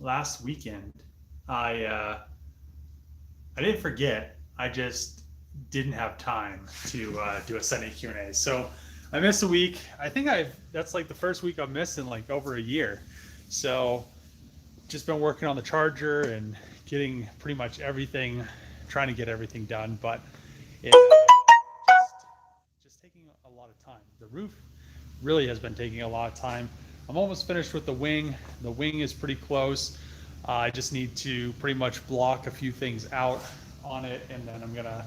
last weekend, I didn't forget. I just didn't have time to do a Sunday Q&A. So I missed a week. I think that's like the first week I've missed in like over a year. So just been working on the charger and getting pretty much everything, trying to get everything done, but it just taking a lot of time. The roof really has been taking a lot of time. I'm almost finished with the wing. The wing is pretty close. I just need to pretty much block a few things out on it, and then I'm gonna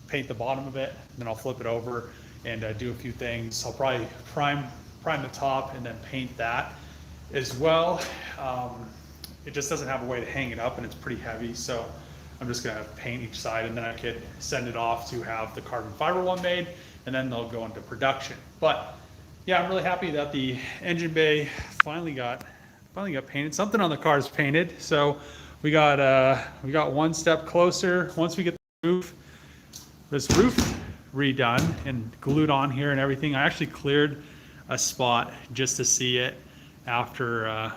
paint the bottom of it. Then I'll flip it over and do a few things. I'll probably prime the top and then paint that as well. It just doesn't have a way to hang it up, and it's pretty heavy, so I'm just gonna paint each side, and then I could send it off to have the carbon fiber one made, and then they'll go into production. But yeah, I'm really happy that the engine bay finally got painted. Something on the car is painted, so we got one step closer. Once we get this roof redone and glued on here and everything, I actually cleared a spot just to see it after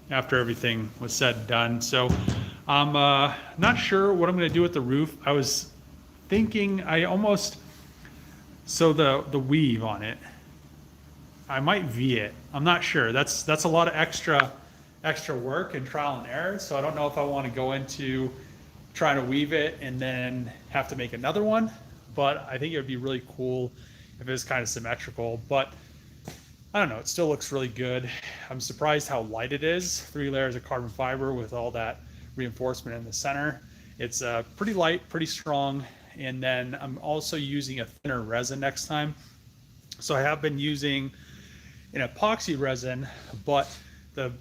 everything was said and done. So I'm not sure what I'm going to do with the roof. I was thinking the weave on it, I might V it. I'm not sure. That's a lot of extra work and trial and error. So I don't know if I want to go into trying to weave it and then have to make another one. But I think it would be really cool if it was kind of symmetrical. But I don't know. It still looks really good. I'm surprised how light it is. 3 layers of carbon fiber with all that reinforcement in the center. It's pretty light, pretty strong. And then I'm also using a thinner resin next time. So I have been using an epoxy resin, but the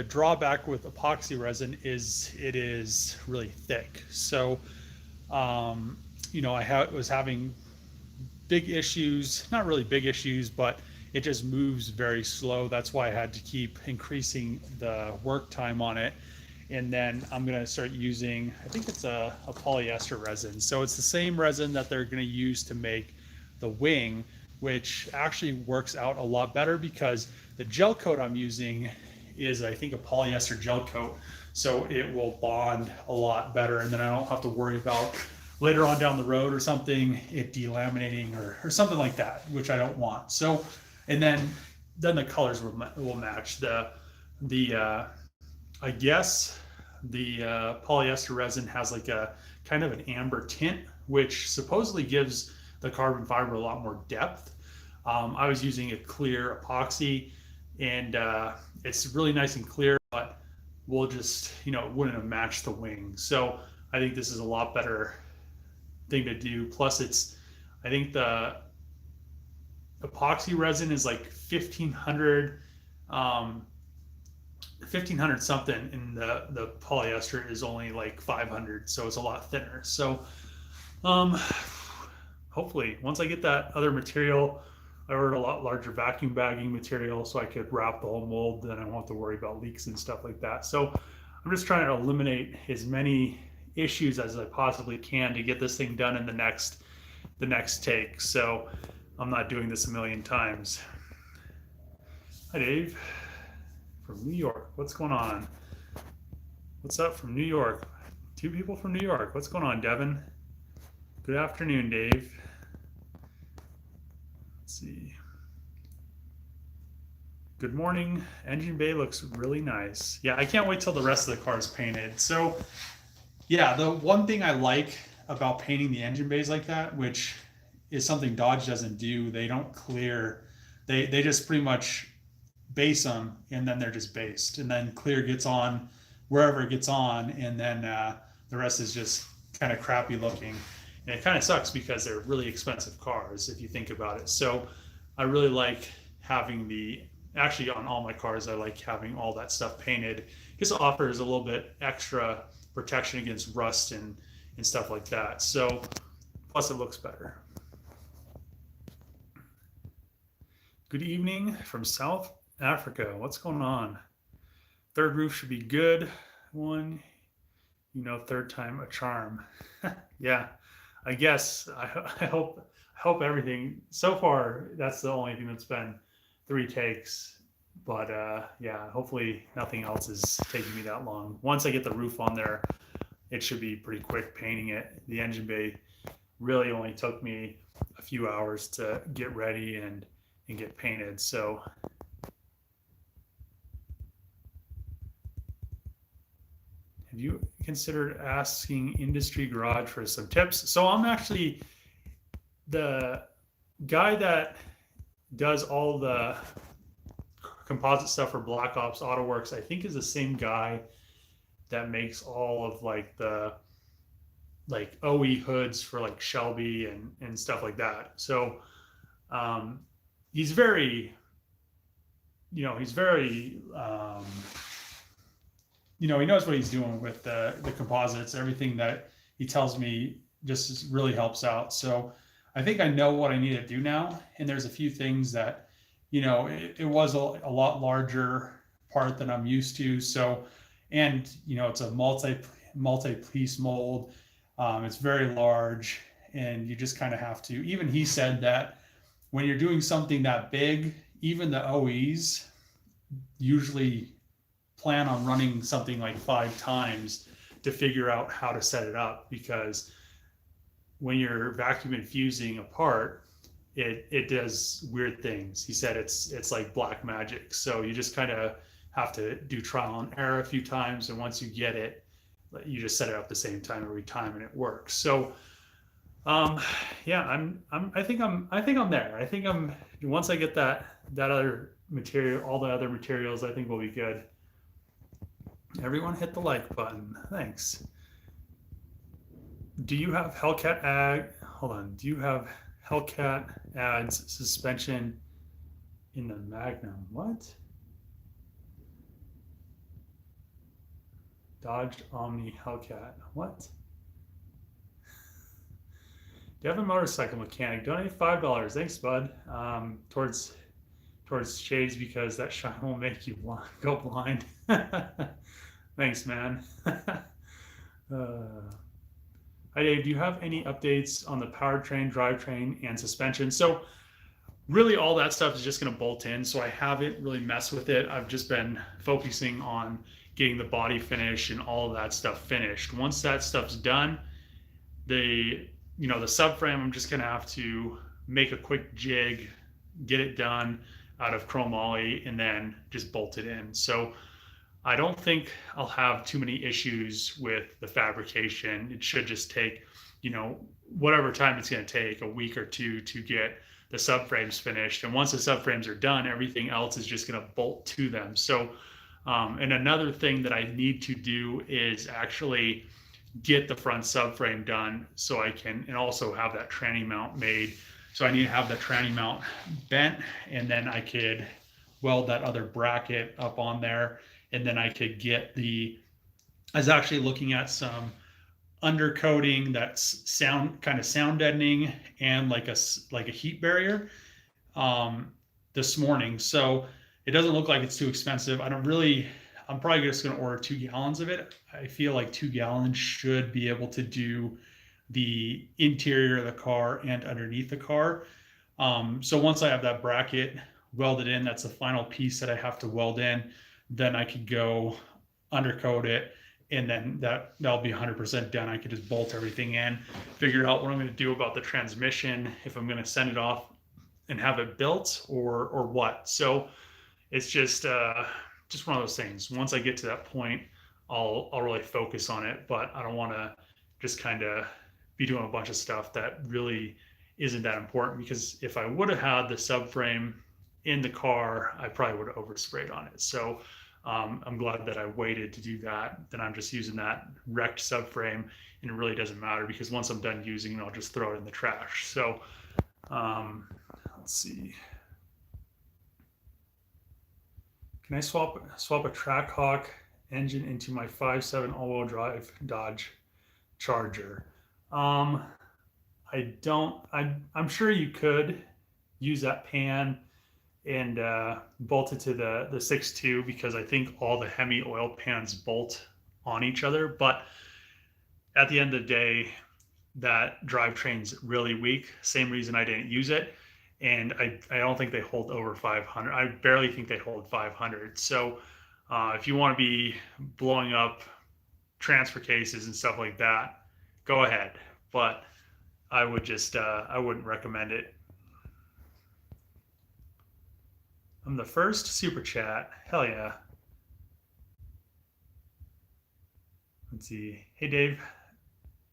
drawback with epoxy resin is it is really thick. So, I was having big issues, not really big issues, but it just moves very slow. That's why I had to keep increasing the work time on it. And then I'm going to start using, I think it's a polyester resin. So it's the same resin that they're going to use to make the wing, which actually works out a lot better because the gel coat I'm using is, I think, a polyester gel coat. So it will bond a lot better. And then I don't have to worry about later on down the road or something, it delaminating or something like that, which I don't want. So, and then the colors will match. I guess the polyester resin has like a kind of an amber tint, which supposedly gives the carbon fiber a lot more depth. I was using a clear epoxy, and it's really nice and clear, but we'll just, it wouldn't have matched the wing. So I think this is a lot better thing to do. Plus I think the epoxy resin is like 1500 something, and the polyester is only like 500, so it's a lot thinner. So hopefully once I get that other material, I ordered a lot larger vacuum bagging material so I could wrap the whole mold, then I won't have to worry about leaks and stuff like that. So I'm just trying to eliminate as many issues as I possibly can to get this thing done in the next take. So I'm not doing this a million times. Hi Dave from New York. What's going on? What's up from New York? 2 people from New York. What's going on, Devin? Good afternoon, Dave. Let's see. Good morning. Engine bay looks really nice. Yeah, I can't wait till the rest of the car is painted. So yeah, the one thing I like about painting the engine bays like that, which is something Dodge doesn't do, they don't clear. They just pretty much base them, and then they're just based, and then clear gets on wherever it gets on, and then the rest is just kind of crappy looking. And it kind of sucks because they're really expensive cars if you think about it. So I really like having actually on all my cars, I like having all that stuff painted because it offers a little bit extra protection against rust and stuff like that. So plus it looks better. Good evening from South Africa. What's going on? Third roof should be good. Third time a charm. Yeah, I guess I hope everything so far. That's the only thing that's been 3 takes. But yeah, hopefully nothing else is taking me that long. Once I get the roof on there, it should be pretty quick painting it. The engine bay really only took me a few hours to get ready and get painted. So have you considered asking Industry Garage for some tips? So I'm actually the guy that does all the composite stuff for Black Ops Auto Works. I think is the same guy that makes all of like the like OE hoods for like Shelby and stuff like that. So he's very, he's very, he knows what he's doing with the composites. Everything that he tells me just really helps out. So I think I know what I need to do now. And there's a few things that, it was a lot larger part than I'm used to. So, and, it's a multi-piece mold. It's very large, and you just kind of have to, even he said that when you're doing something that big, even the OEs usually plan on running something like 5 times to figure out how to set it up, because when you're vacuum infusing a part, it does weird things. He said it's like black magic. So you just kind of have to do trial and error a few times, and once you get it, you just set it up the same time every time and it works. So yeah, I think I'm there. I think once I get that other material, all the other materials, I think we'll be good. Everyone hit the like button. Thanks. Do you have Hellcat do you have Hellcat adds suspension in the Magnum? What? Dodge Omni Hellcat. What? Do you have a motorcycle mechanic? Donate $5. Thanks, bud. Towards shades, because that shine will make you go blind. Thanks, man. Hi, Dave. Do you have any updates on the powertrain, drivetrain, and suspension? So really all that stuff is just going to bolt in. So I haven't really messed with it. I've just been focusing on getting the body finish and all of that stuff finished. Once that stuff's done, the subframe, I'm just going to have to make a quick jig, get it done out of chromoly, and then just bolt it in. So I don't think I'll have too many issues with the fabrication. It should just take, whatever time it's going to take, a week or two to get the subframes finished. And once the subframes are done, everything else is just going to bolt to them. So, and another thing that I need to do is actually get the front subframe done so I can, and also have that tranny mount made. So I need to have the tranny mount bent, and then I could weld that other bracket up on there. And then I could get I was actually looking at some undercoating that's sound deadening and like a heat barrier this morning. So it doesn't look like it's too expensive. I'm probably just going to order 2 gallons of it. I feel like 2 gallons should be able to do the interior of the car and underneath the car. So once I have that bracket welded in, that's the final piece that I have to weld in. Then I could go undercoat it, and then that'll be 100% done. I could just bolt everything in, figure out what I'm going to do about the transmission, if I'm going to send it off and have it built or what. So it's just one of those things. Once I get to that point, I'll really focus on it, but I don't want to just kind of be doing a bunch of stuff that really isn't that important, because if I would have had the subframe in the car, I probably would have oversprayed on it. So I'm glad that I waited to do that. Then I'm just using that wrecked subframe, and it really doesn't matter, because once I'm done using it, I'll just throw it in the trash. So let's see. Can I swap a Trackhawk engine into my 5.7 all-wheel drive Dodge Charger? I'm sure you could use that pan and bolt it to the 6.2, because I think all the Hemi oil pans bolt on each other. But at the end of the day, that drivetrain's really weak. Same reason I didn't use it. and I don't think they hold over 500. I barely think they hold 500. So if you want to be blowing up transfer cases and stuff like that, go ahead. But I would just I wouldn't recommend it. I'm the first super chat. Hell yeah. Let's see. Hey Dave,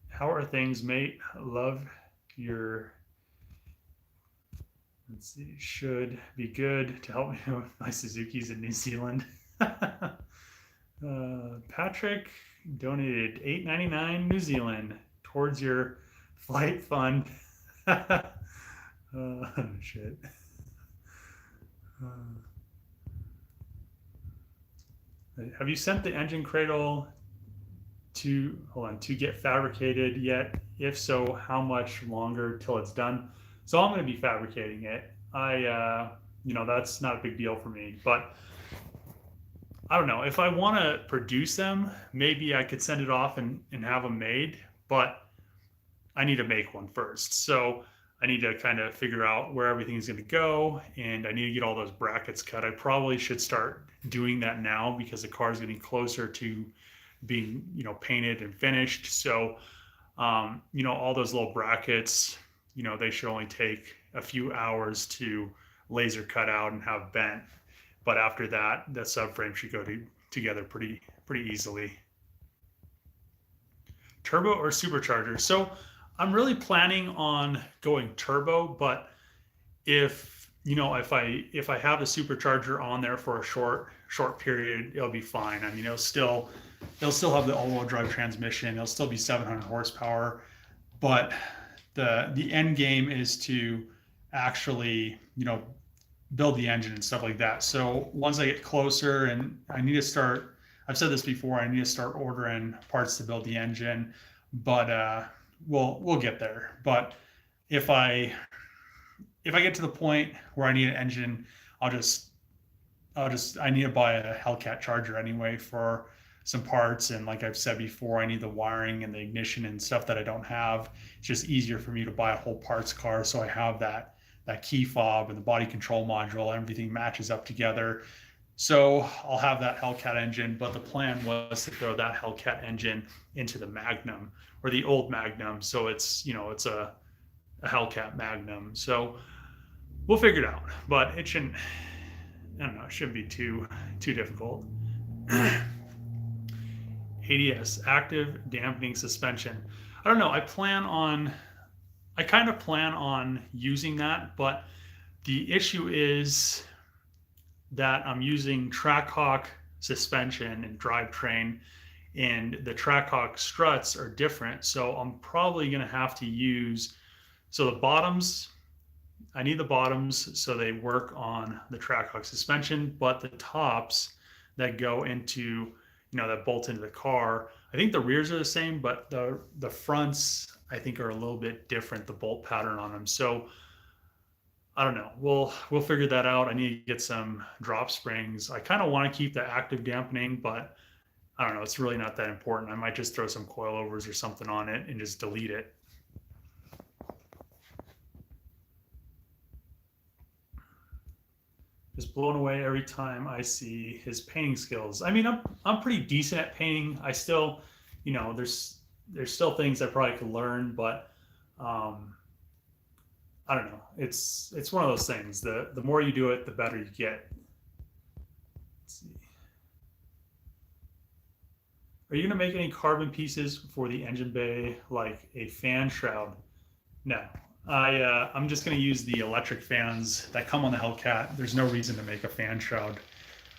how are things, mate? Love your. Let's see. Should be good to help me with my Suzuki's in New Zealand. Patrick donated $8.99 New Zealand towards your flight fund. Shit. Have you sent the engine cradle to get fabricated yet? If so, how much longer till it's done? So I'm going to be fabricating it. That's not a big deal for me, but I don't know. If I want to produce them, maybe I could send it off and have them made, but I need to make one first. So I need to kind of figure out where everything's going to go, and I need to get all those brackets cut. I probably should start doing that now because the car is getting closer to being, painted and finished. So, all those little brackets, they should only take a few hours to laser cut out and have bent. But after that, the subframe should go together pretty easily. Turbo or supercharger? So I'm really planning on going turbo, but if I have the supercharger on there for a short period, it'll be fine. I mean, it'll still have the all-wheel drive transmission. It'll still be 700 horsepower, but the end game is to actually build the engine and stuff like that. So once I get closer, and I need to start, I've said this before, I need to start ordering parts to build the engine, but we'll get there. But if I get to the point where I need an engine, I need to buy a Hellcat charger anyway for some parts. And like I've said before, I need the wiring and the ignition and stuff that I don't have. It's just easier for me to buy a whole parts car. So I have that key fob and the body control module, everything matches up together. So I'll have that Hellcat engine, but the plan was to throw that Hellcat engine into the Magnum, or the old Magnum. So it's a Hellcat Magnum. So we'll figure it out, but it shouldn't be too difficult. ADS, active dampening suspension. I don't know. I kind of plan on using that, but the issue is that I'm using Trackhawk suspension and drivetrain, and the Trackhawk struts are different. So I'm probably going to have to use, so the bottoms, I need the bottoms so they work on the Trackhawk suspension, but the tops that go into, that bolt into the car, I think the rears are the same, but the fronts I think are a little bit different, the bolt pattern on them. So I don't know. We'll figure that out. I need to get some drop springs. I kind of want to keep the active dampening, but I don't know. It's really not that important. I might just throw some coilovers or something on it and just delete it. Just blown away every time I see his painting skills. I mean, I'm pretty decent at painting. I still, there's still things I probably could learn, but I don't know. It's one of those things. The more you do it, the better you get. Let's see. Are you gonna make any carbon pieces for the engine bay, like a fan shroud? No. I'm just going to use the electric fans that come on the Hellcat. There's no reason to make a fan shroud.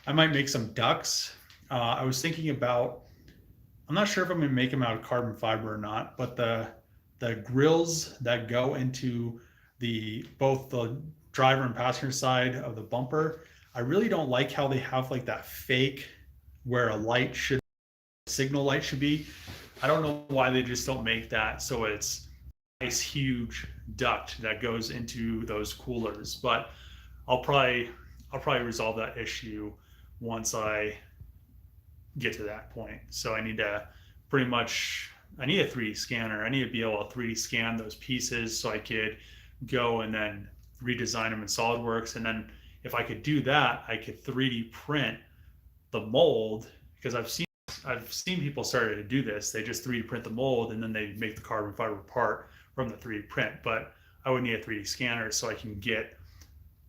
I might make some ducts. I was thinking about, I'm not sure if I'm going to make them out of carbon fiber or not, but the grills that go into both the driver and passenger side of the bumper, I really don't like how they have like that fake where a signal light should be. I don't know why they just don't make that so it's nice huge duct that goes into those coolers, but I'll probably resolve that issue once I get to that point. So I need a 3D scanner. I need to be able to 3D scan those pieces so I could go and then redesign them in SolidWorks. And then if I could do that, I could 3D print the mold, because I've seen people started to do this. They just 3D print the mold and then they make the carbon fiber part from the 3D print. But I would need a 3D scanner so I can get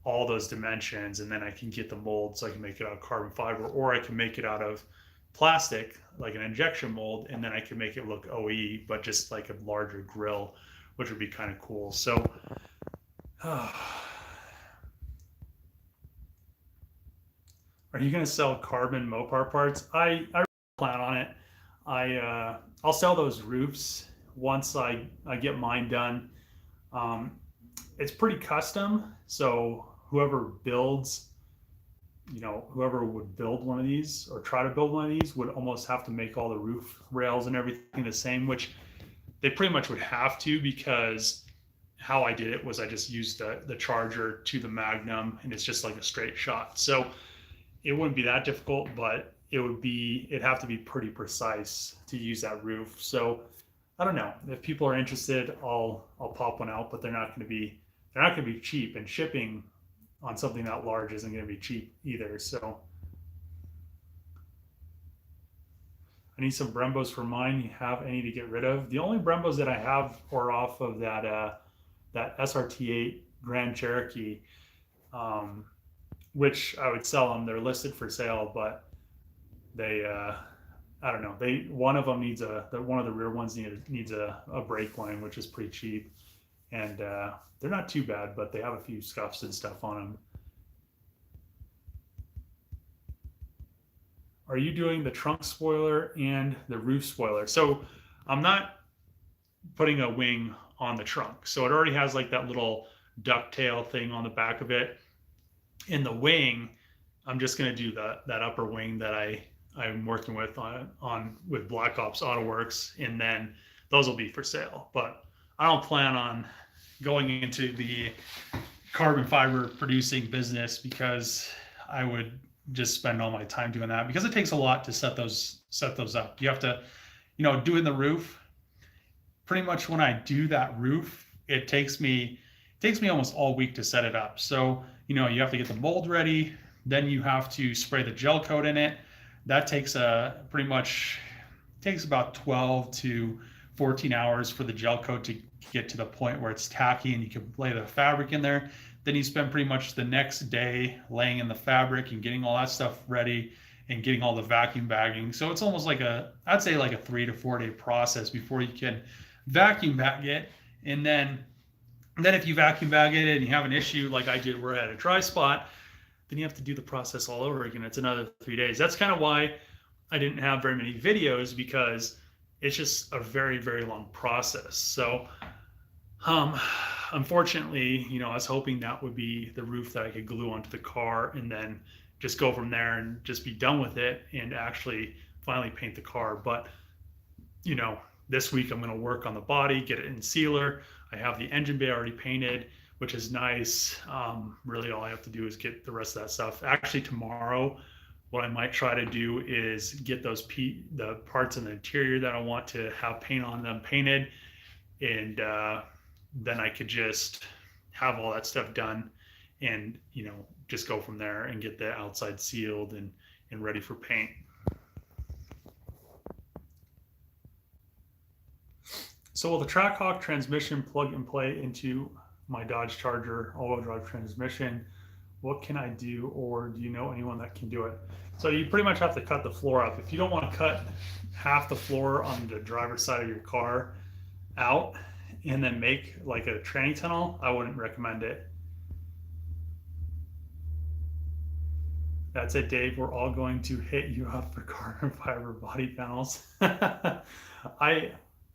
all those dimensions, and then I can get the mold so I can make it out of carbon fiber, or I can make it out of plastic, like an injection mold, and then I can make it look OE, but just like a larger grill, which would be kind of cool. So, are you going to sell carbon Mopar parts? I plan on it. I'll sell those roofs once I get mine done. It's pretty custom, so whoever would build one of these or try to build one of these would almost have to make all the roof rails and everything the same, which they pretty much would have to, because how I did it was I just used the charger to the Magnum, and it's just like a straight shot. So it wouldn't be that difficult, but it'd have to be pretty precise to use that roof. So I don't know, if people are interested, I'll pop one out, but they're not going to be cheap, and shipping on something that large isn't going to be cheap either. So I need some Brembos for mine. You have any to get rid of? The only Brembos that I have are off of that SRT8 Grand Cherokee, which I would sell them. They're listed for sale, but they I don't know. One of them needs one of the rear ones needs a brake line, which is pretty cheap, and they're not too bad, but they have a few scuffs and stuff on them. Are you doing the trunk spoiler and the roof spoiler? So I'm not putting a wing on the trunk. So it already has like that little ducktail thing on the back of it. In the wing, I'm just going to do that upper wing that I'm working with with Black Ops AutoWorks, and then those will be for sale. But I don't plan on going into the carbon fiber producing business, because I would just spend all my time doing that, because it takes a lot to set those up. You have to, doing the roof. Pretty much when I do that roof, it takes me almost all week to set it up. So, you have to get the mold ready, then you have to spray the gel coat in it. That takes about 12 to 14 hours for the gel coat to get to the point where it's tacky and you can lay the fabric in there. Then you spend pretty much the next day laying in the fabric and getting all that stuff ready and getting all the vacuum bagging. So it's almost I'd say like a 3 to 4 day process before you can vacuum bag it. And then if you vacuum bag it and you have an issue like I did where I had a dry spot, then you have to do the process all over again. It's another 3 days. That's kind of why I didn't have very many videos, because it's just a very, very long process. So unfortunately, I was hoping that would be the roof that I could glue onto the car and then just go from there and just be done with it and actually finally paint the car. But, this week I'm going to work on the body, get it in sealer. I have the engine bay already painted, which is nice. Really all I have to do is get the rest of that stuff. Actually, tomorrow, what I might try to do is get the parts in the interior that I want to have paint on them painted, and then I could just have all that stuff done and, just go from there and get the outside sealed and ready for paint. So will the Trackhawk transmission plug and play into my Dodge Charger all-wheel drive transmission? What can I do, or do you know anyone that can do it? So you pretty much have to cut the floor up. If you don't want to cut half the floor on the driver's side of your car out and then make like a tranny tunnel, I wouldn't recommend it. That's it, Dave. We're all going to hit you up for carbon fiber body panels.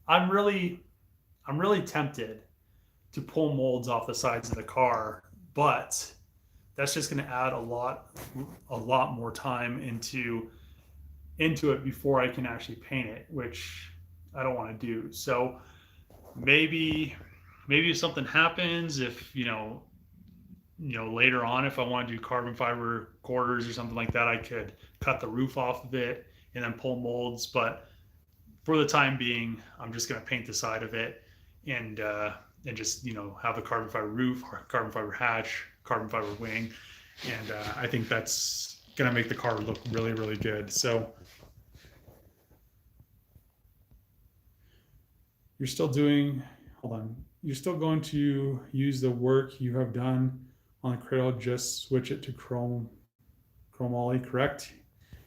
I'm really tempted to pull molds off the sides of the car, but that's just going to add a lot more time into it before I can actually paint it, which I don't want to do. So maybe if something happens, if later on, if I want to do carbon fiber quarters or something like that, I could cut the roof off of it and then pull molds. But for the time being, I'm just going to paint the side of it and and just, you know, have a carbon fiber roof, carbon fiber hatch, carbon fiber wing. And I think that's going to make the car look really, really good. So you're still doing, hold on, you're still going to use the work you have done on the cradle, just switch it to chromoly, correct?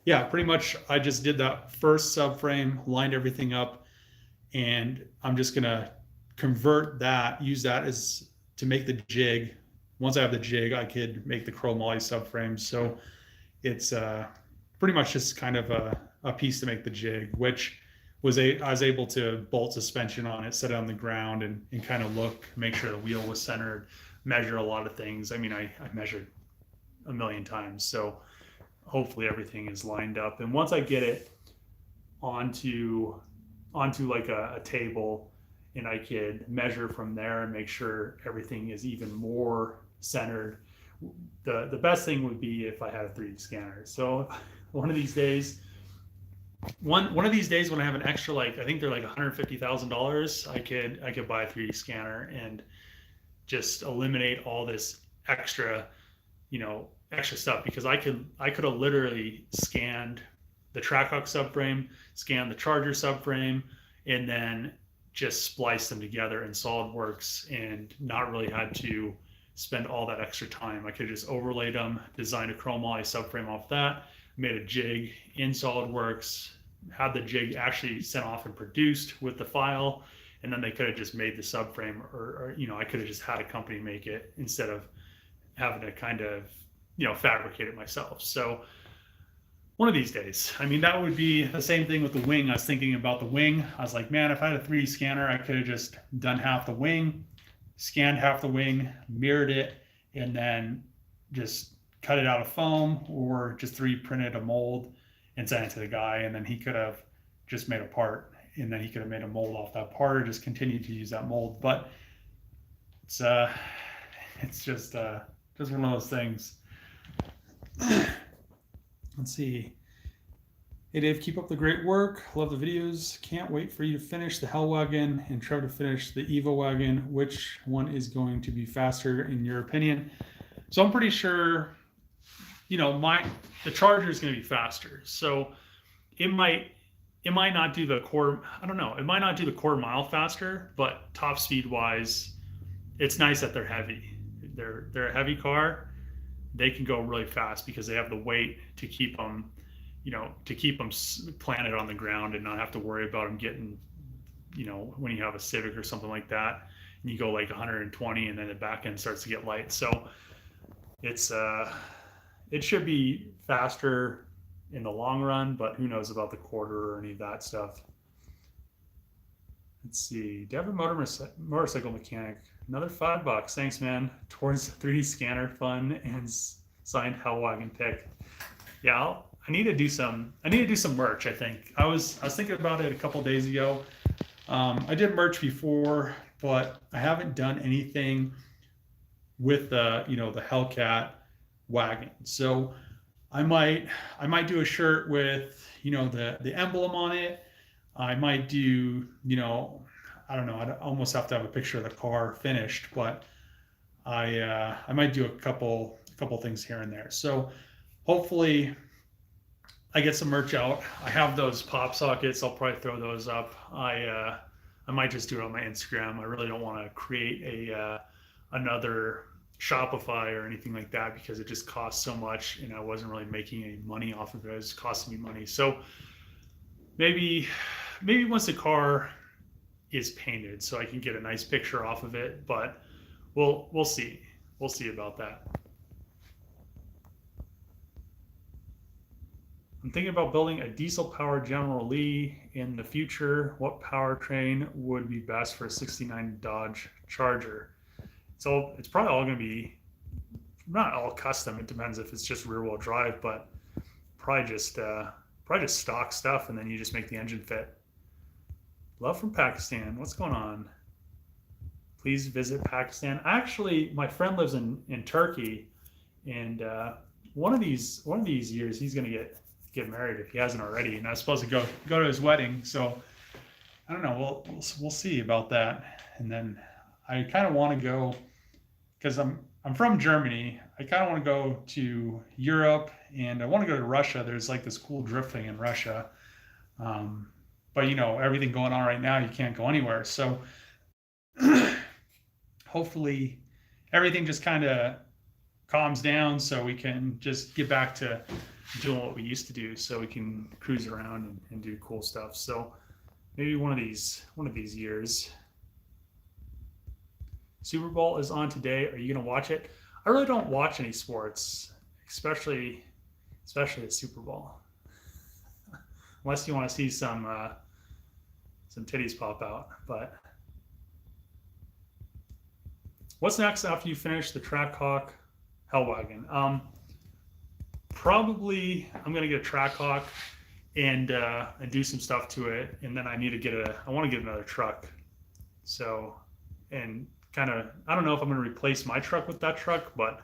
Yeah, pretty much. I just did that first subframe, lined everything up, and I'm just gonna convert that, use that as to make the jig. Once I have the jig, I could make the chromoly subframe. So it's pretty much just kind of a piece to make the jig, which I was able to bolt suspension on it, set it on the ground, and kind of make sure the wheel was centered, measure a lot of things. I mean, I measured a million times, so hopefully everything is lined up. And once I get it onto like a table, and I could measure from there and make sure everything is even more centered. The best thing would be if I had a 3D scanner. So one of these days when I have an extra, like, I think they're like $150,000, I could buy a 3D scanner and just eliminate all this extra, extra stuff, because I could have literally scanned the Trackhawk subframe, scanned the Charger subframe, and then just splice them together in SolidWorks and not really had to spend all that extra time. I could just overlay them, design a chromoly subframe off that, made a jig in SolidWorks, had the jig actually sent off and produced with the file, and then they could have just made the subframe, or I could have just had a company make it instead of having to kind of, fabricate it myself. So one of these days, I mean, that would be the same thing with the wing. I was thinking about the wing. I was like, man, if I had a 3D scanner, I could have just done half the wing, scanned half the wing, mirrored it, and then just cut it out of foam, or just 3D printed a mold and sent it to the guy, and then he could have just made a part, and then he could have made a mold off that part, or just continued to use that mold. But it's just one of those things. Let's see. Hey Dave, keep up the great work. Love the videos. Can't wait for you to finish the Hell Wagon and Trevor to finish the Evo Wagon. Which one is going to be faster in your opinion? So I'm pretty sure, the Charger is going to be faster. So it might not do the quarter. I don't know. It might not do the quarter mile faster, but top speed wise, it's nice that they're heavy. They're a heavy car. They can go really fast because they have the weight to keep them, planted on the ground and not have to worry about them getting, when you have a Civic or something like that, and you go like 120 and then the back end starts to get light. So it should be faster in the long run, but who knows about the quarter or any of that stuff. Let's see. Do you have a motorcycle mechanic? Another $5. Thanks, man. Towards 3D scanner fun and signed Hell Wagon pick. Yeah, I need to do some merch. I think I was thinking about it a couple days ago. I did merch before, but I haven't done anything with the Hellcat wagon. So I might do a shirt with the emblem on it. I might do I don't know. I almost have to have a picture of the car finished, but I might do a couple things here and there. So hopefully I get some merch out. I have those pop sockets. I'll probably throw those up. I might just do it on my Instagram. I really don't want to create another Shopify or anything like that, because it just costs so much, and I wasn't really making any money off of it. It was costing me money. So maybe once the car is painted, so I can get a nice picture off of it, but we'll see about that. I'm thinking about building a diesel powered General Lee in the future. What powertrain would be best for a 69 Dodge Charger? So it's probably all going to be not all custom. It depends if it's just rear wheel drive, but probably just stock stuff, and then you just make the engine fit. Love from Pakistan. What's going on? Please visit Pakistan. Actually, my friend lives in Turkey, and one of these years he's going to get married if he hasn't already, and I was supposed to go to his wedding. So I don't know. We'll see about that. And then I kind of want to go because I'm from Germany. I kind of want to go to Europe and I want to go to Russia. There's like this cool drifting in Russia. Um, but you know, everything going on right now, you can't go anywhere. So hopefully everything just kind of calms down so we can just get back to doing what we used to do so we can cruise around and do cool stuff. So maybe one of these years. Super Bowl is on today. Are you going to watch it? I really don't watch any sports, especially the Super Bowl, unless you want to see some titties pop out. But what's next after you finish the Trackhawk Wagon? Probably I'm going to get a Trackhawk and do some stuff to it, and then I want to get another truck. So, and kind of, I don't know if I'm going to replace my truck with that truck, but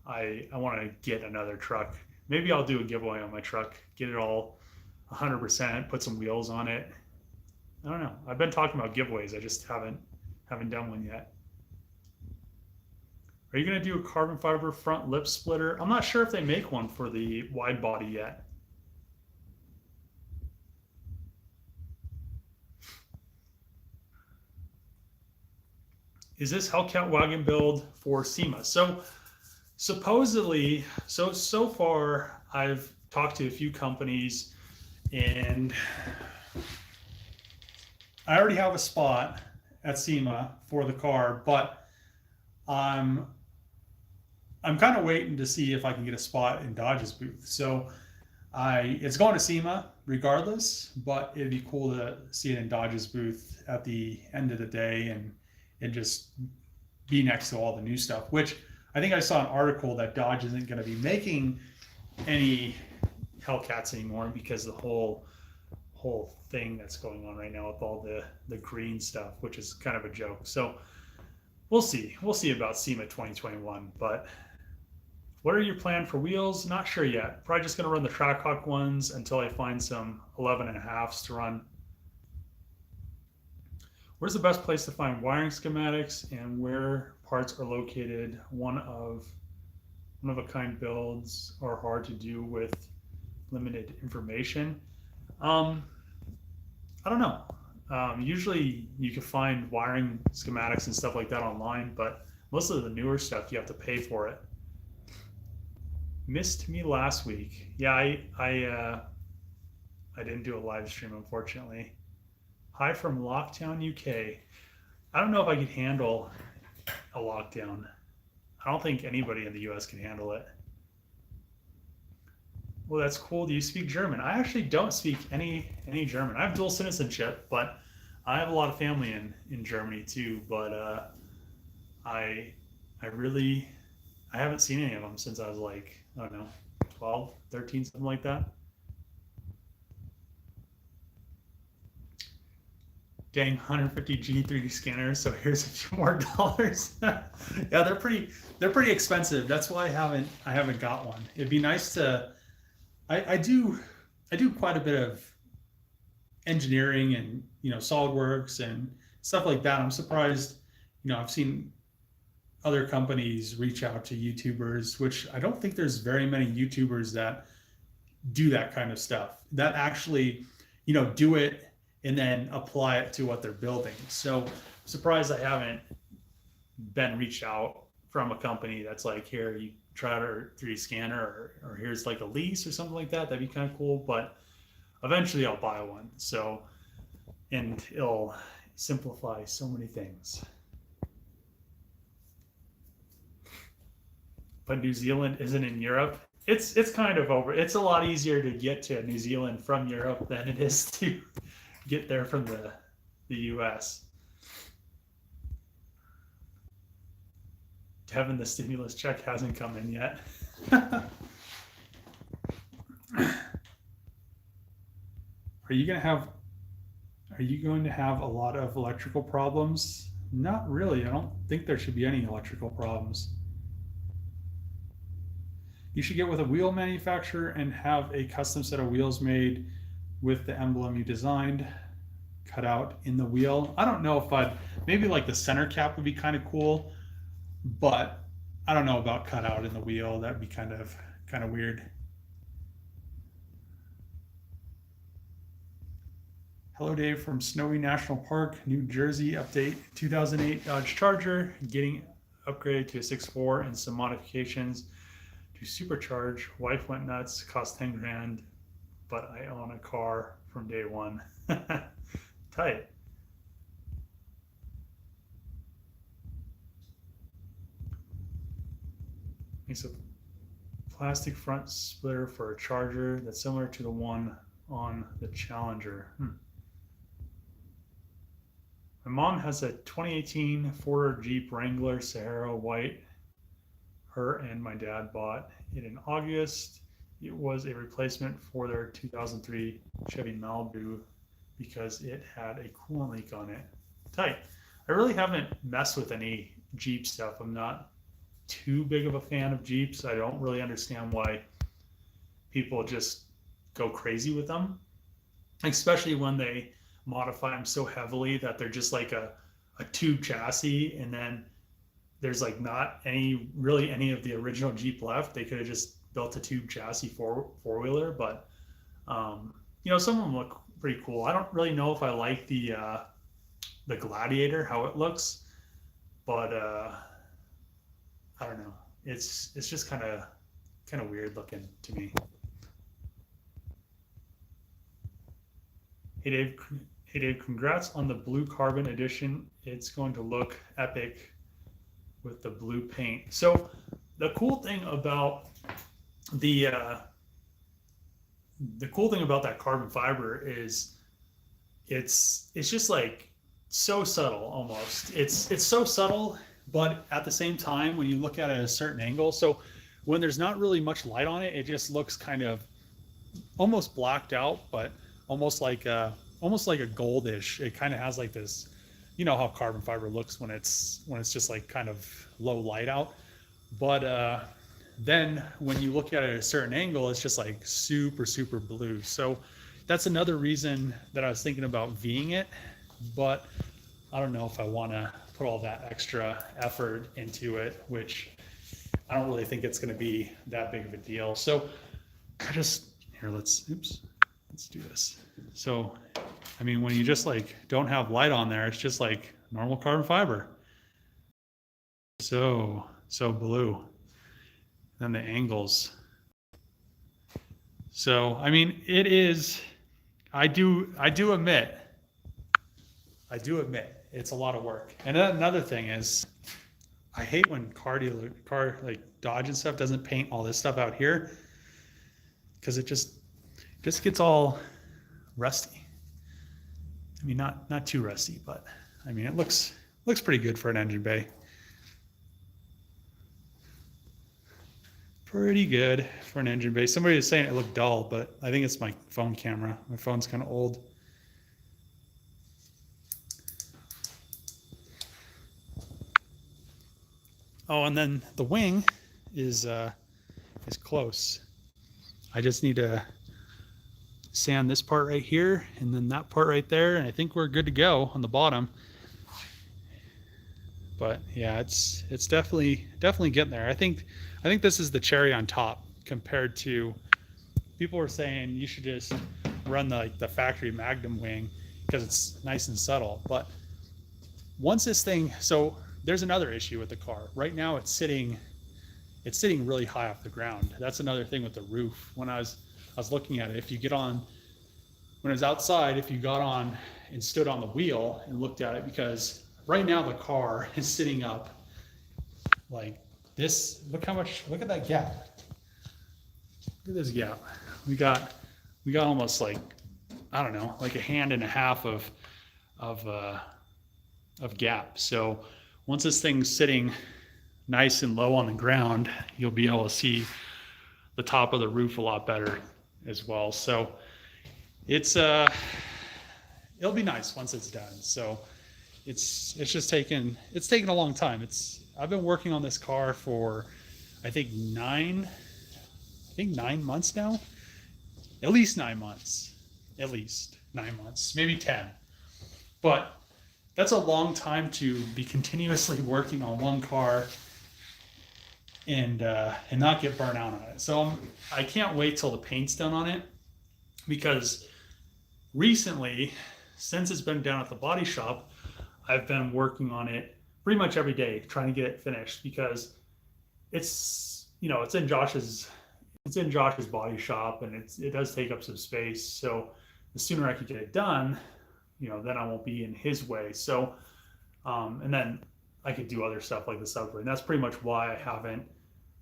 I want to get another truck. Maybe I'll do a giveaway on my truck, get it all 100%, put some wheels on it. I don't know. I've been talking about giveaways. I just haven't done one yet. Are you going to do a carbon fiber front lip splitter? I'm not sure if they make one for the wide body yet. Is this Hellcat wagon build for Sema? So supposedly, so far I've talked to a few companies and I already have a spot at Sema for the car, but I'm kind of waiting to see if I can get a spot in Dodge's booth. So it's going to Sema regardless, but it'd be cool to see it in Dodge's booth at the end of the day and just be next to all the new stuff, which I think I saw an article that Dodge isn't going to be making any Hellcats anymore because the whole thing that's going on right now with all the green stuff, which is kind of a joke. So we'll see about SEMA 2021. But what are your plans for wheels? Not sure yet. Probably just going to run the Trackhawk ones until I find some 11.5s to run. Where's the best place to find wiring schematics and where parts are located? One of a kind builds are hard to do with limited information. I don't know. Usually you can find wiring schematics and stuff like that online, but most of the newer stuff you have to pay for it. Missed me last week. Yeah, I didn't do a live stream, unfortunately. Hi from Lockdown, UK. I don't know if I could handle a lockdown. I don't think anybody in the US can handle it. Well, that's cool. Do you speak German? I actually don't speak any German. I have dual citizenship, but I have a lot of family in Germany too. But I haven't seen any of them since I was like, I don't know, 12, 13, something like that. Dang, 150G 3D scanners. So here's a few more dollars. Yeah, they're pretty expensive. That's why I haven't got one. It'd be nice to. I do quite a bit of engineering and SolidWorks and stuff like that. I'm surprised. I've seen other companies reach out to YouTubers, which I don't think there's very many YouTubers that do that kind of stuff. That actually, do it and then apply it to what they're building. So I'm surprised I haven't been reached out from a company that's like, here, you try out our 3D scanner or here's like a lease or something like that. That'd be kind of cool, but eventually I'll buy one. So, and it'll simplify so many things. But New Zealand isn't in Europe. It's kind of over. It's a lot easier to get to New Zealand from Europe than it is to get there from the US. Devin, the stimulus check hasn't come in yet. Are you going to have a lot of electrical problems? Not really. I don't think there should be any electrical problems. You should get with a wheel manufacturer and have a custom set of wheels made with the emblem you designed. cut out in the wheel. I don't know if I'd, maybe like the center cap would be kind of cool, but I don't know about cut out in the wheel. That'd be kind of weird. Hello, Dave from Snowy National Park, New Jersey. Update 2008 Dodge Charger getting upgraded to a 6.4 and some modifications to supercharge. Wife went nuts, cost 10 grand, but I own a car from day one. Tight. Makes a plastic front splitter for a Charger that's similar to the one on the Challenger. My mom has a 2018 Ford Jeep Wrangler Sahara white. Her and my dad bought it in August. It was a replacement for their 2003 Chevy Malibu because it had a coolant leak on it. Tight. I really haven't messed with any Jeep stuff. I'm not too big of a fan of Jeeps. I don't really understand why people just go crazy with them, especially when they modify them so heavily that they're just like a tube chassis, and then there's like not any of the original Jeep left. They could have just built a tube chassis four-wheeler, but you know, some of them look pretty cool. I don't really know if I like the Gladiator, how it looks, but I don't know. It's just kind of weird looking to me. Hey Dave, congrats on the blue carbon edition. It's going to look epic with the blue paint. So the cool thing about that carbon fiber is it's just like so subtle almost. It's so subtle, but at the same time, when you look at it at a certain angle, so when there's not really much light on it, it just looks kind of almost blacked out, but almost like a goldish. It kind of has like this, you know how carbon fiber looks when it's just like kind of low light out. But then when you look at it at a certain angle, it's just like super blue. So that's another reason that I was thinking about V'ing it, but I don't know if I want to put all that extra effort into it, which I don't really think it's going to be that big of a deal. So let's do this. So, I mean, when you just like don't have light on there, it's just like normal carbon fiber. So blue. Then the angles. So, I mean, it is, I do admit, it's a lot of work. And another thing is, I hate when car like Dodge and stuff doesn't paint all this stuff out here, because it just gets all rusty. I mean, not too rusty, but I mean, it looks pretty good for an engine bay. Pretty good for an engine bay. Somebody was saying it looked dull, but I think it's my phone camera. My phone's kind of old. Oh, and then the wing is close. I just need to sand this part right here and then that part right there, and I think we're good to go on the bottom. But yeah, it's definitely getting there. I think this is the cherry on top compared to, people were saying you should just run the factory Magnum wing because it's nice and subtle. But once this thing, so there's another issue with the car. Right now it's sitting really high off the ground. That's another thing with the roof. When I was looking at it, if you get on, when it was outside, if you got on and stood on the wheel and looked at it, because right now the car is sitting up like this. Look at that gap. Look at this gap. We got almost like, I don't know, like a hand and a half of gap. So once this thing's sitting nice and low on the ground, you'll be able to see the top of the roof a lot better as well. So it's it'll be nice once it's done. So it's just taken a long time. I've been working on this car for I think 9 months now. At least 9 months, maybe 10. But that's a long time to be continuously working on one car and not get burnt out on it. So I can't wait till the paint's done on it, because recently, since it's been down at the body shop, I've been working on it pretty much every day, trying to get it finished, because it's, you know, it's in Josh's body shop, and it does take up some space. So the sooner I could get it done, you know, then I won't be in his way. So and then I could do other stuff like the subframe. That's pretty much why I haven't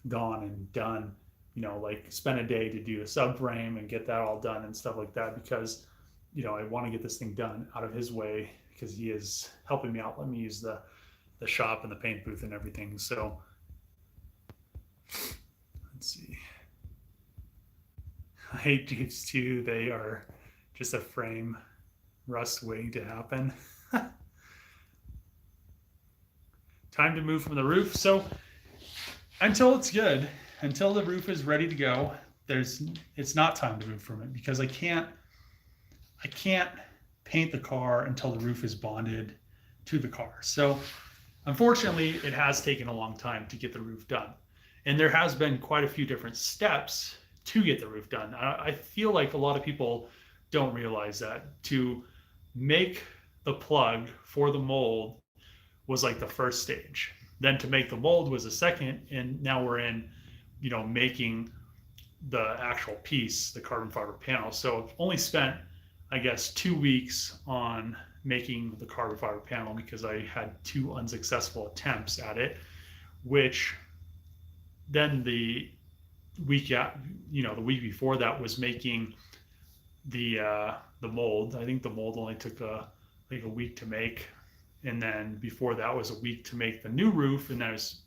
gone and done, you know, like spend a day to do a subframe and get that all done and stuff like that, because, you know, I want to get this thing done out of his way, because he is helping me out. Let me use the shop and the paint booth and everything. So let's see. I hate Jeeps too. They are just a frame rust waiting to happen. Time to move from the roof. So until it's good, until the roof is ready to go, it's not time to move from it, because I can't paint the car until the roof is bonded to the car. So unfortunately, it has taken a long time to get the roof done. And there has been quite a few different steps to get the roof done. I feel like a lot of people don't realize that to make the plug for the mold was like the first stage. Then to make the mold was the second, and now we're in, you know, making the actual piece, the carbon fiber panel. So I've only spent, I guess, 2 weeks on making the carbon fiber panel, because I had 2 unsuccessful attempts at it, which then the week the week before that was making the mold. I think the mold only took a week to make, and then before that was a week to make the new roof, and that was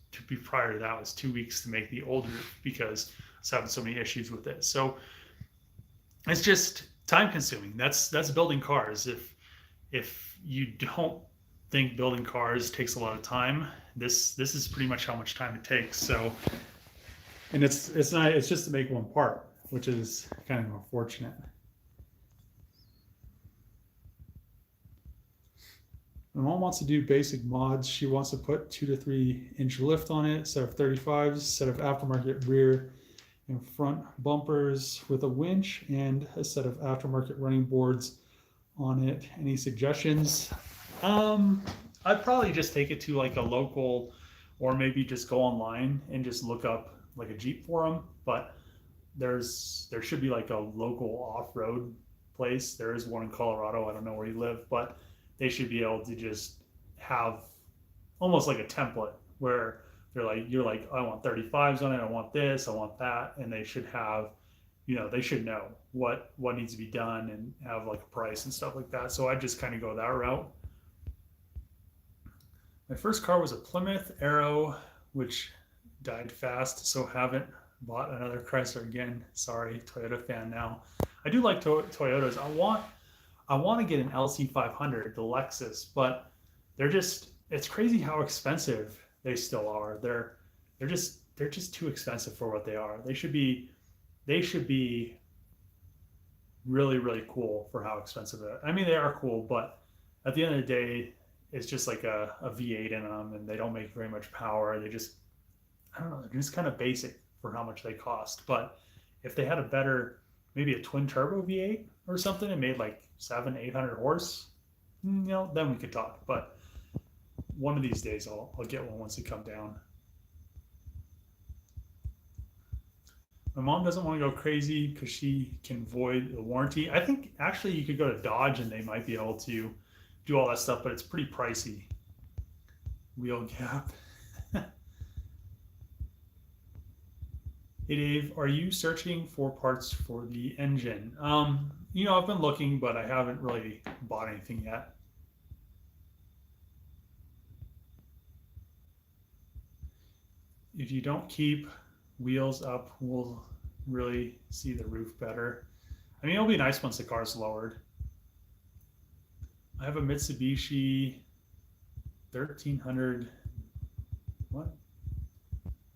prior to that was 2 weeks to make the old roof, because I was having so many issues with it. So it's just time consuming. That's building cars. If you don't think building cars takes a lot of time, this is pretty much how much time it takes. So, and it's just to make one part, which is kind of unfortunate. My mom wants to do basic mods. She wants to put 2 to 3 inch lift on it, set of 35s, set of aftermarket rear and front bumpers with a winch, and a set of aftermarket running boards on it. Any suggestions? I'd probably just take it to like a local, or maybe just go online and just look up like a Jeep forum. But there should be like a local off-road place. There is one in Colorado. I don't know where you live, but they should be able to just have almost like a template where you're like, I want 35s on it, I want this, I want that, and they should have, you know, they should know what needs to be done and have like a price and stuff like that. So I just kind of go that route. My first car was a Plymouth Arrow, which died fast, so haven't bought another Chrysler again. Sorry, Toyota fan now. I do like Toyotas. I want to get an LC500, the Lexus, but it's crazy how expensive they still are. They're just too expensive for what they are. They should be really, really cool for how expensive they are. I mean, they are cool, but at the end of the day, it's just like a V8 in them, and they don't make very much power. I don't know, they're just kind of basic for how much they cost. But if they had a better, maybe a twin turbo V8 or something, and made like 700-800 horse, you know, then we could talk. But one of these days I'll get one once it come down. My mom doesn't want to go crazy because she can void the warranty. I think actually you could go to Dodge and they might be able to do all that stuff, but it's pretty pricey. Wheel gap. Hey Dave, are you searching for parts for the engine? You know, I've been looking, but I haven't really bought anything yet. If you don't keep wheels up, we'll really see the roof better. I mean, it'll be nice once the car's lowered. I have a Mitsubishi 1300. What?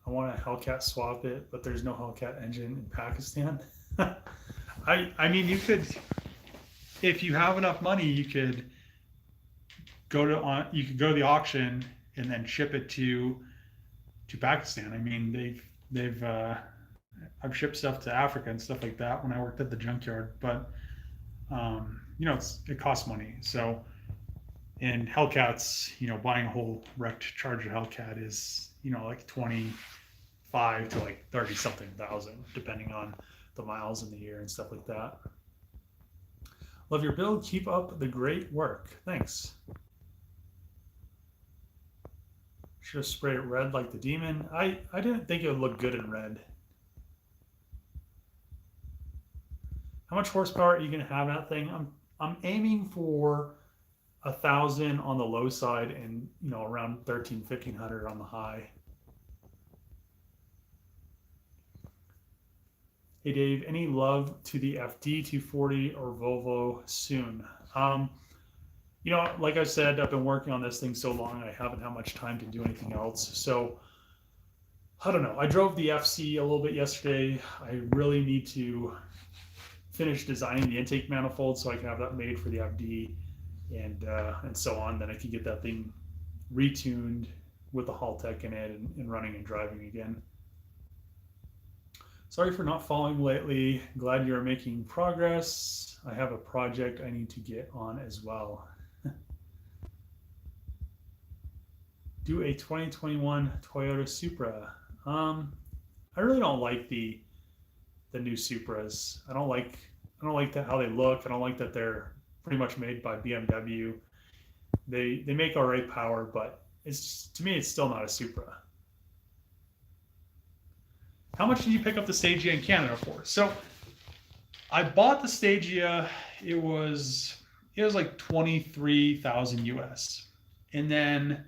I want a Hellcat swap it, but there's no Hellcat engine in Pakistan. I mean, you could, if you have enough money, you could you could go to the auction and then ship it to Pakistan. I mean, they've I've shipped stuff to Africa and stuff like that when I worked at the junkyard, but it costs money. So, and Hellcats, buying a whole wrecked Charger Hellcat is, like 25 to like 30 something thousand, depending on the miles in the year and stuff like that. Love your build. Keep up the great work. Thanks. Should have sprayed it red like the Demon. I didn't think it would look good in red. How much horsepower are you going to have that thing? I'm aiming for 1,000 on the low side and around 1,500 on the high. Hey Dave, any love to the FD 240 or Volvo soon? Like I said, I've been working on this thing so long, I haven't had much time to do anything else. So I don't know. I drove the FC a little bit yesterday. I really need to finish designing the intake manifold so I can have that made for the FD and so on. Then I can get that thing retuned with the Haltech in it and running and driving again. Sorry for not following lately. Glad you're making progress. I have a project I need to get on as well. Do a 2021 Toyota Supra. I really don't like the new Supras. I don't like how they look. I don't like that they're pretty much made by BMW. They make all right power, but to me it's still not a Supra. How much did you pick up the Stagia in Canada for? So I bought the Stagia. It was like 23,000 US. And then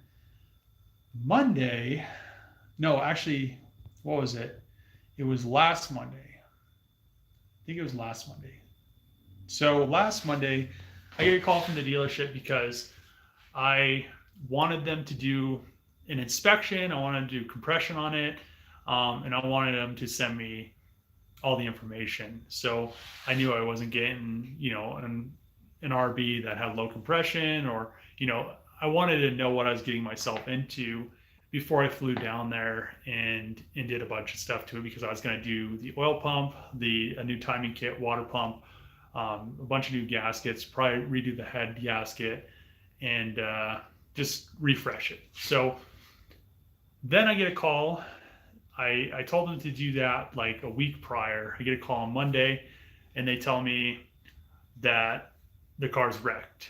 Monday, no, actually, what was it? It was last Monday. I think it was last Monday. So last Monday, I get a call from the dealership because I wanted them to do an inspection. I wanted to do compression on it. And I wanted them to send me all the information. So I knew I wasn't getting, an RB that had low compression, or, I wanted to know what I was getting myself into before I flew down there and did a bunch of stuff to it, because I was going to do the oil pump, a new timing kit, water pump, a bunch of new gaskets, probably redo the head gasket, and just refresh it. So then I get a call. I told them to do that like a week prior. I get a call on Monday, and they tell me that the car's wrecked.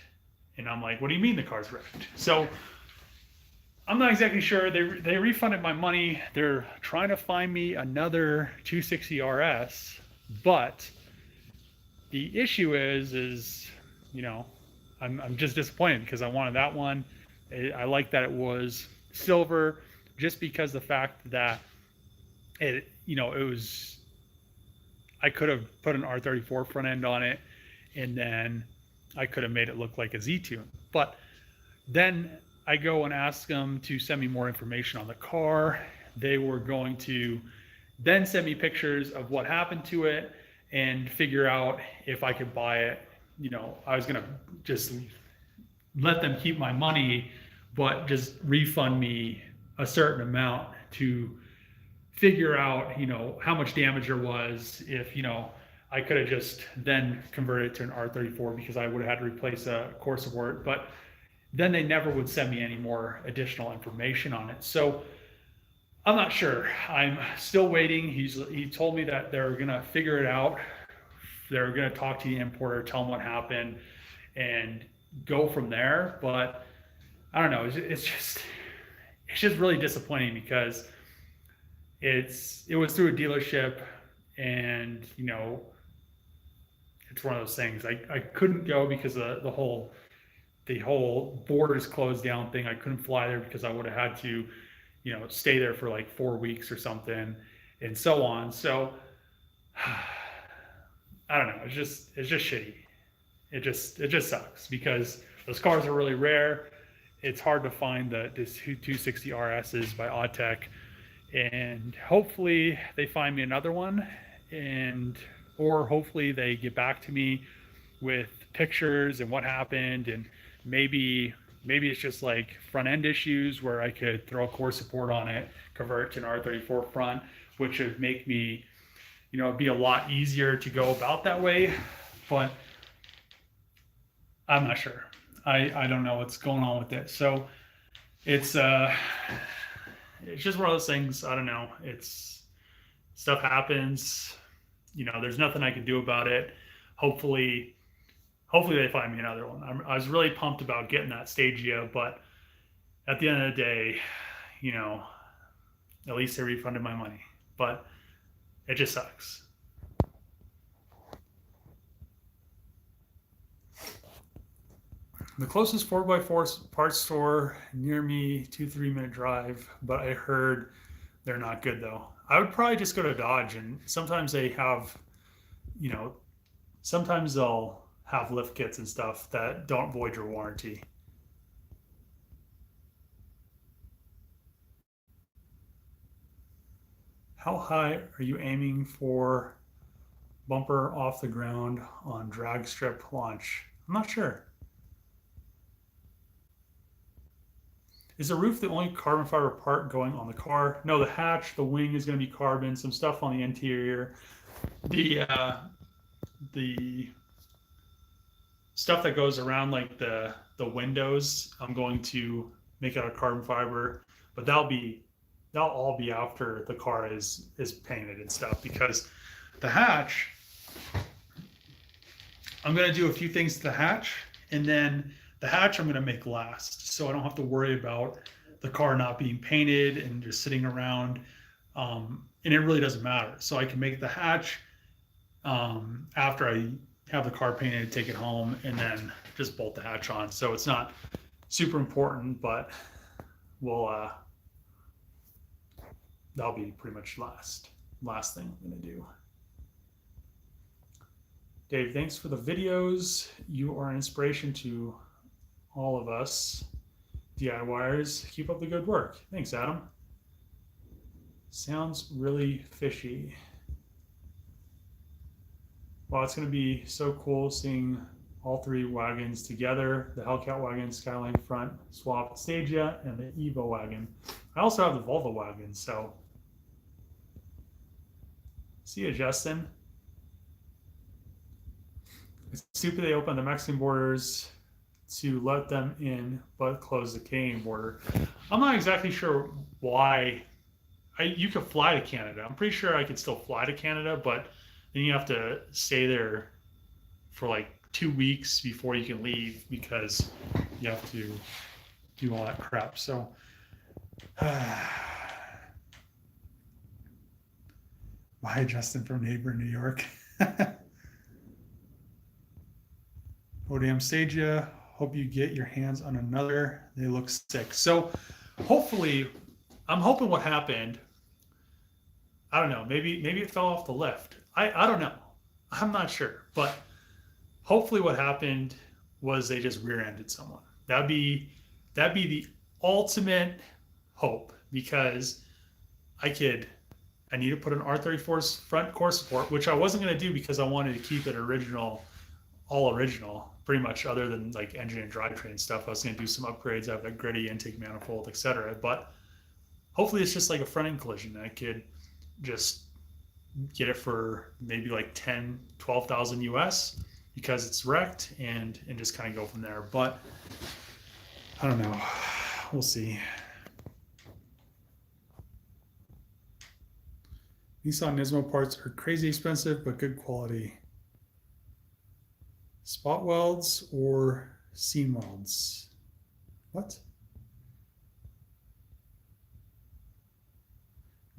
And I'm like, what do you mean the car's wrecked? So I'm not exactly sure. They refunded my money. They're trying to find me another 260 RS, but the issue is I'm just disappointed because I wanted that one. I like that it was silver, just because the fact that it was, I could have put an R34 front end on it, and then I could have made it look like a Z-Tune. But then I go and ask them to send me more information on the car. They were going to then send me pictures of what happened to it and figure out if I could buy it. I was going to just let them keep my money, but just refund me a certain amount to figure out, how much damage there was. If, I could have just then converted it to an R34, because I would have had to replace a core support, but then they never would send me any more additional information on it. So I'm not sure. I'm still waiting. He told me that they're going to figure it out. They're going to talk to the importer, tell them what happened, and go from there. But I don't know. It's just really disappointing, because it was through a dealership, and it's one of those things. I couldn't go because of the whole borders closed down thing. I couldn't fly there because I would have had to stay there for like 4 weeks or something, and so on. So I don't know. It's just shitty. It just sucks, because those cars are really rare. It's hard to find this 260 RSs by Autech, and hopefully they find me another one, or hopefully they get back to me with pictures and what happened, and maybe maybe it's just like front end issues where I could throw a core support on it, convert it to an R34 front, which would make me, it'd be a lot easier to go about that way. But I'm not sure. I don't know what's going on with it. So it's just one of those things. I don't know. It's stuff happens. There's nothing I can do about it. Hopefully they find me another one. I was really pumped about getting that Stagia, but at the end of the day, at least they refunded my money. But it just sucks. The closest 4x4 parts store near me, 2-3 minute drive, but I heard they're not good though. I would probably just go to Dodge, and sometimes they have, sometimes they'll have lift kits and stuff that don't void your warranty. How high are you aiming for bumper off the ground on drag strip launch? I'm not sure. Is the roof the only carbon fiber part going on the car? No, the hatch, the wing is going to be carbon, some stuff on the interior. The stuff that goes around like the windows, I'm going to make out of carbon fiber, but that'll all be after the car is painted and stuff, because the hatch, I'm going to do a few things to the hatch, and then the hatch I'm going to make last, so I don't have to worry about the car not being painted and just sitting around. And it really doesn't matter. So I can make the hatch after I have the car painted, take it home, and then just bolt the hatch on. So it's not super important, but that'll be pretty much last thing I'm going to do. Dave, thanks for the videos. You are an inspiration to all of us DIYers. Keep up the good work. Thanks, Adam. Sounds really fishy. Well, it's going to be so cool seeing all three wagons together, the Hellcat wagon, Skyline front, swap Stagia, and the Evo wagon. I also have the Volvo wagon, so see you, Justin. It's stupid they opened the Mexican borders to let them in, but close the Canadian border. I'm not exactly sure why. You could fly to Canada. I'm pretty sure I could still fly to Canada, but then you have to stay there for like 2 weeks before you can leave, because you have to do all that crap. So bye, Justin from Neighbor, New York. ODM Stagia, hope you get your hands on another. They look sick. So hopefully, I'm hoping what happened, I don't know, maybe it fell off the lift. I don't know. I'm not sure. But hopefully what happened was they just rear-ended someone. That'd be the ultimate hope, because I need to put an R34's front core support, which I wasn't going to do because I wanted to keep it all original, pretty much, other than like engine and drivetrain stuff. I was going to do some upgrades. I have a gritty intake manifold, etc. But hopefully it's just like a front end collision. I could just get it for maybe like 10, 12,000 US because it's wrecked, and just kind of go from there. But I don't know. We'll see. Nissan Nismo parts are crazy expensive, but good quality. Spot welds or seam welds? What?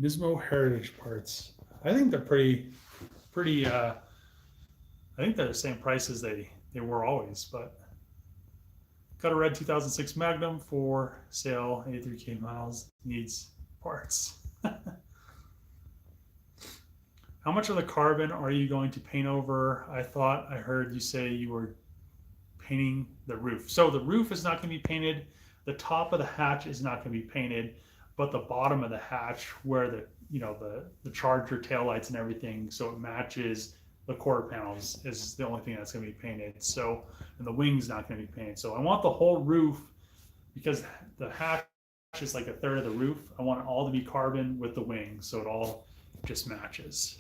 Nismo Heritage parts. I think they're pretty. I think they're the same price as they were always. But got a red 2006 Magnum for sale, 83k miles. Needs parts. How much of the carbon are you going to paint over? I thought I heard you say you were painting the roof. So the roof is not going to be painted. The top of the hatch is not going to be painted, but the bottom of the hatch, where the charger taillights and everything, so it matches the quarter panels, is the only thing that's going to be painted. So, and the wing's not going to be painted. So I want the whole roof because the hatch is like a third of the roof, I want it all to be carbon with the wing, so it all just matches.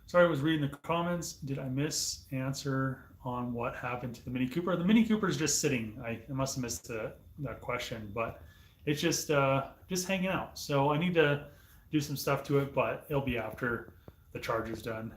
Sorry, I was reading the comments. Did I miss answer on what happened to the Mini Cooper? The Mini Cooper is just sitting. I must have missed that question, but it's just hanging out. So I need to do some stuff to it, but it'll be after the charger's done.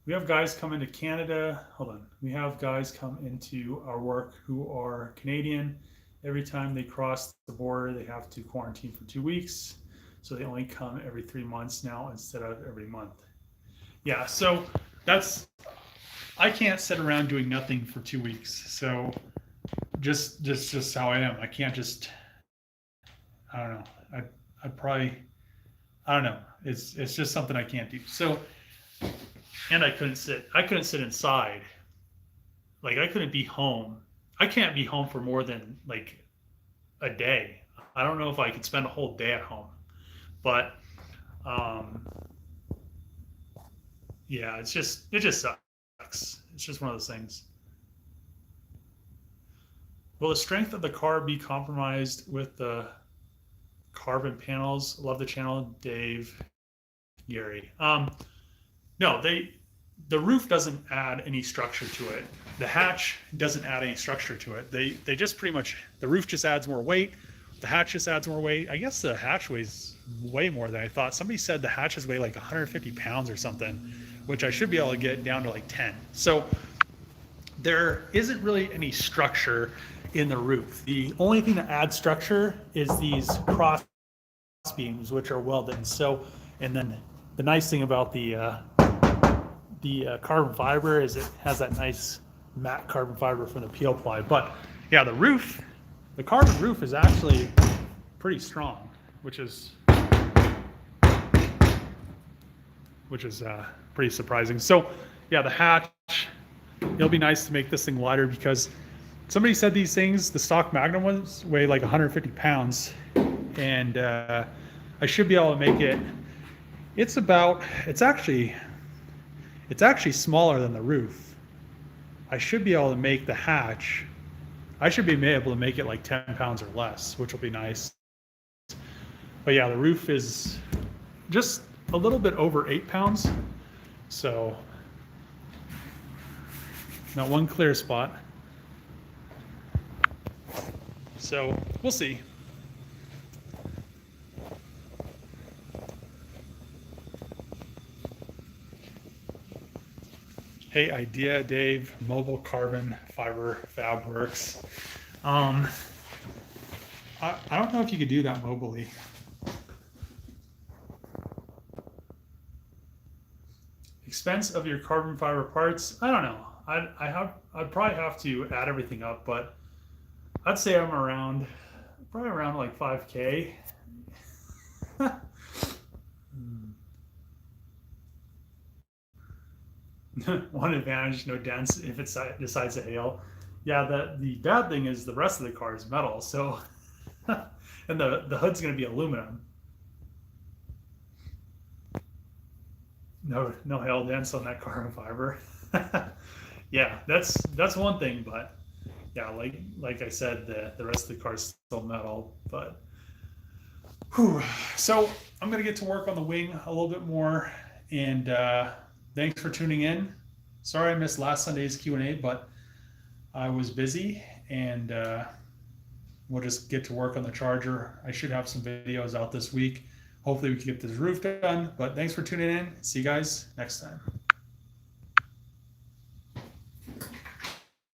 We have guys come into Canada. Hold on. We have guys come into our work who are Canadian. Every time they cross the border, they have to quarantine for 2 weeks. So they only come every 3 months now instead of every month. Yeah, so I can't sit around doing nothing for 2 weeks. So just how I am. I can't just, I don't know. I probably, I don't know. It's just something I can't do. So, and I couldn't sit inside. Like I couldn't be home. I can't be home for more than like a day. I don't know if I could spend a whole day at home, but yeah, it just sucks. It's just one of those things. Will the strength of the car be compromised with the carbon panels? Love the channel, Dave, Gary. No, the roof doesn't add any structure to it. The hatch doesn't add any structure to it. They just pretty much, the roof just adds more weight. The hatch just adds more weight. I guess the hatch weighs way more than I thought. Somebody said the hatches weigh like 150 pounds or something, which I should be able to get down to like 10. So there isn't really any structure in the roof. The only thing that adds structure is these cross beams, which are welded. So, and then the nice thing about the carbon fiber is it has that nice matte carbon fiber from the peel ply. But yeah, the carbon roof is actually pretty strong, which is pretty surprising. So yeah, the hatch, it'll be nice to make this thing lighter because somebody said these things, the stock Magnum ones weigh like 150 pounds, and I should be able to make it. It's actually smaller than the roof. I should be able to make the hatch. I should be able to make it like 10 pounds or less, which will be nice. But yeah, the roof is just a little bit over 8 pounds. So not one clear spot. So we'll see. Hey, idea, Dave, mobile carbon fiber fab works. I don't know if you could do that mobily. Expense of your carbon fiber parts? I don't know. I'd probably have to add everything up, but I'd say I'm probably around like 5K. One advantage, no dents if it decides to hail. Yeah, the bad thing is the rest of the car is metal, so and the hood's going to be aluminum. No hail dents on that carbon fiber. Yeah, that's one thing, but yeah, like I said, the rest of the car is still metal. But whew. So I'm going to get to work on the wing a little bit more, and thanks for tuning in. Sorry I missed last Sunday's Q&A, but I was busy, and we'll just get to work on the charger. I should have some videos out this week. Hopefully we can get this roof done, but thanks for tuning in. See you guys next time.